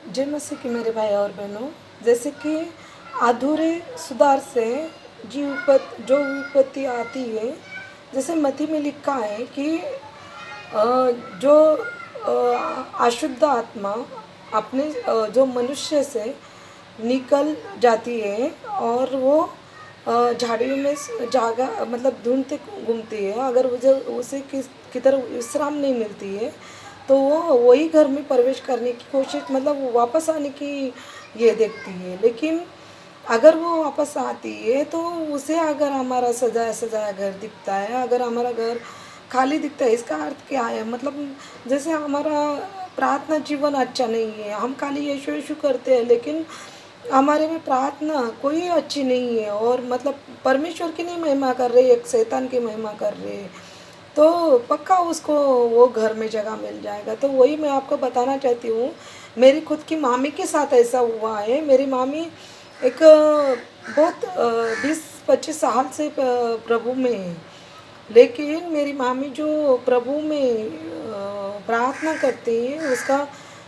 जय मसीह की मेरे भाई और बहनों। जैसे कि अधूरे सुधार से जो विपत्ति आती है, जैसे मत्ती में लिखा है कि जो अशुद्ध आत्मा अपने जो मनुष्य से निकल जाती है और वो झाड़ियों में जागा मतलब ढूंढते घूमती है। अगर उसे किधर विश्राम नहीं मिलती है तो वो वही घर में प्रवेश करने की कोशिश मतलब वो वापस आने की ये देखती है। लेकिन अगर वो वापस आती है तो उसे अगर हमारा सजाया सजाया घर दिखता है, अगर हमारा घर खाली दिखता है, इसका अर्थ क्या है? मतलब जैसे हमारा प्रार्थना जीवन अच्छा नहीं है, हम खाली यीशु यीशु करते हैं लेकिन हमारे में प्रार्थना कोई अच्छी नहीं है और मतलब परमेश्वर की नहीं महिमा कर रहे, एक शैतान की महिमा कर रहे हैं, तो पक्का उसको वो घर में जगह मिल जाएगा। तो वही मैं आपको बताना चाहती हूँ, मेरी खुद की मामी के साथ ऐसा हुआ है। मेरी मामी एक बहुत 20-25 साल से प्रभु में है, लेकिन मेरी मामी जो प्रभु में प्रार्थना करती है, उसका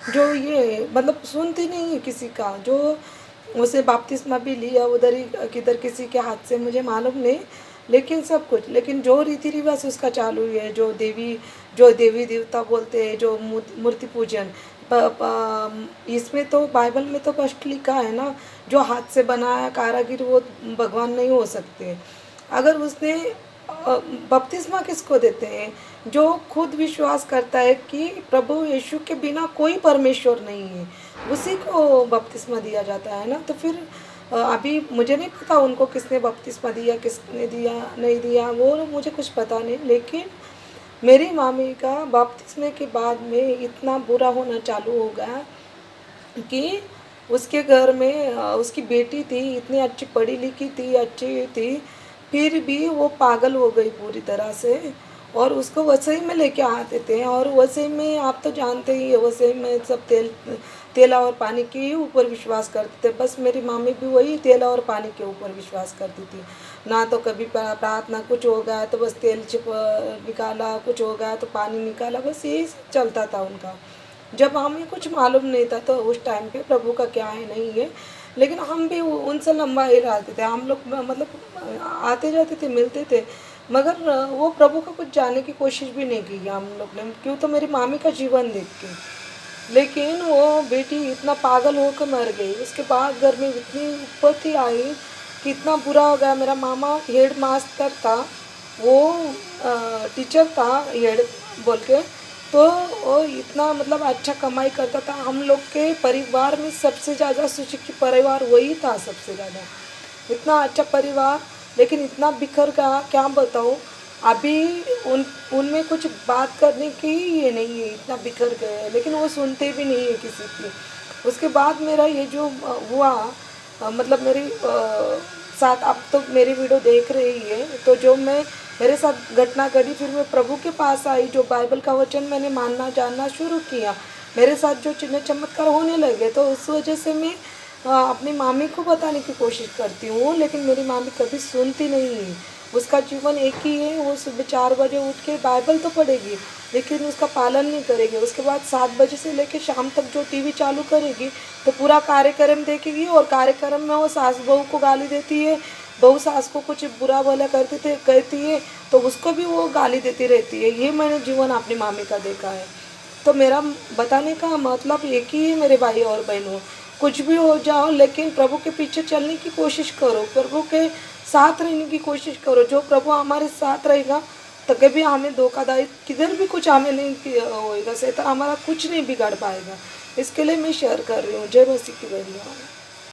जो ये मतलब सुनती नहीं है किसी का। जो उसे बपतिस्मा भी लिया उधर ही किधर किसी के हाथ से, मुझे मालूम नहीं, लेकिन सब कुछ, लेकिन जो रीति रिवाज उसका चालू है, जो देवी देवता बोलते हैं, जो मूर्ति पूजन, इसमें तो बाइबल में तो स्पष्ट लिखा है ना, जो हाथ से बनाया कारागिर वो भगवान नहीं हो सकते। अगर उसने बपतिस्मा किसको देते हैं? जो खुद विश्वास करता है कि प्रभु यीशु के बिना कोई परमेश्वर नहीं है, उसी को बपतिस्मा दिया जाता है ना। तो फिर अभी मुझे नहीं पता उनको किसने बपतिस्मा दिया, किसने दिया नहीं दिया, वो मुझे कुछ पता नहीं। लेकिन मेरी मामी का बपतिस्मे के बाद में इतना बुरा होना चालू हो गया कि उसके घर में उसकी बेटी थी, इतनी अच्छी पढ़ी लिखी थी, अच्छी थी, फिर भी वो पागल हो गई पूरी तरह से। और उसको वसई में लेके आते थे, और वसई में आप तो जानते ही है, वसई में सब तेला और पानी के ही ऊपर विश्वास करते थे। बस मेरी मामी भी वही तेला और पानी के ऊपर विश्वास करती थी। ना तो कभी प्रार्थना कुछ हो गया तो बस तेल निकाला, कुछ हो गया तो पानी निकाला, बस यही चलता था उनका। जब हमें कुछ मालूम नहीं था तो उस टाइम पे प्रभु का क्या है नहीं है, लेकिन हम भी उनसे लंबा ही रहते थे। हम लोग मतलब आते जाते थे, मिलते थे, मगर वो प्रभु का कुछ जानने की कोशिश भी नहीं की हम लोग ने, क्यों तो मेरी मामी का जीवन देख के। लेकिन वो बेटी इतना पागल होकर मर गई। उसके बाद घर में इतनी विपत्ति आई कि इतना बुरा हो गया। मेरा मामा हेड मास्टर था, वो टीचर था हेड बोल के, तो वो इतना मतलब अच्छा कमाई करता था। हम लोग के परिवार में सबसे ज़्यादा सुशिक्षित परिवार वही था, सबसे ज़्यादा इतना अच्छा परिवार, लेकिन इतना बिखर गया क्या बताऊँ। अभी उनमें कुछ बात करने की ये नहीं है, इतना बिखर गए हैं, लेकिन वो सुनते भी नहीं है किसी की। उसके बाद मेरा ये जो हुआ मतलब साथ, अब तो मेरी वीडियो देख रही है, तो जो मेरे साथ घटना घटी, फिर मैं प्रभु के पास आई, जो बाइबल का वचन मैंने मानना जानना शुरू किया, मेरे साथ जो चिन्ह चमत्कार होने लगे, तो उस वजह से मैं अपनी मामी को बताने की कोशिश करती हूँ, लेकिन मेरी मामी कभी सुनती नहीं है। उसका जीवन एक ही है, वो सुबह 4 बजे उठ के बाइबल तो पढ़ेगी, लेकिन उसका पालन नहीं करेगी। उसके बाद 7 बजे से लेकर शाम तक जो टीवी चालू करेगी तो पूरा कार्यक्रम देखेगी, और कार्यक्रम में वो सास बहू को गाली देती है, बहू सास को कुछ बुरा भला कहती है तो उसको भी वो गाली देती रहती है। ये मैंने जीवन अपनी मामी का देखा है। तो मेरा बताने का मतलब एक ही है मेरे भाई और बहनों, कुछ भी हो जाओ लेकिन प्रभु के पीछे चलने की कोशिश करो, प्रभु के साथ रहने की कोशिश करो। जो प्रभु हमारे साथ रहेगा तो कभी हमें धोखाधड़ी किधर भी कुछ हमें नहीं होएगा, शैतान हमारा कुछ नहीं बिगाड़ पाएगा। इसके लिए मैं शेयर कर रही हूँ। जय मसीह की बहनियों।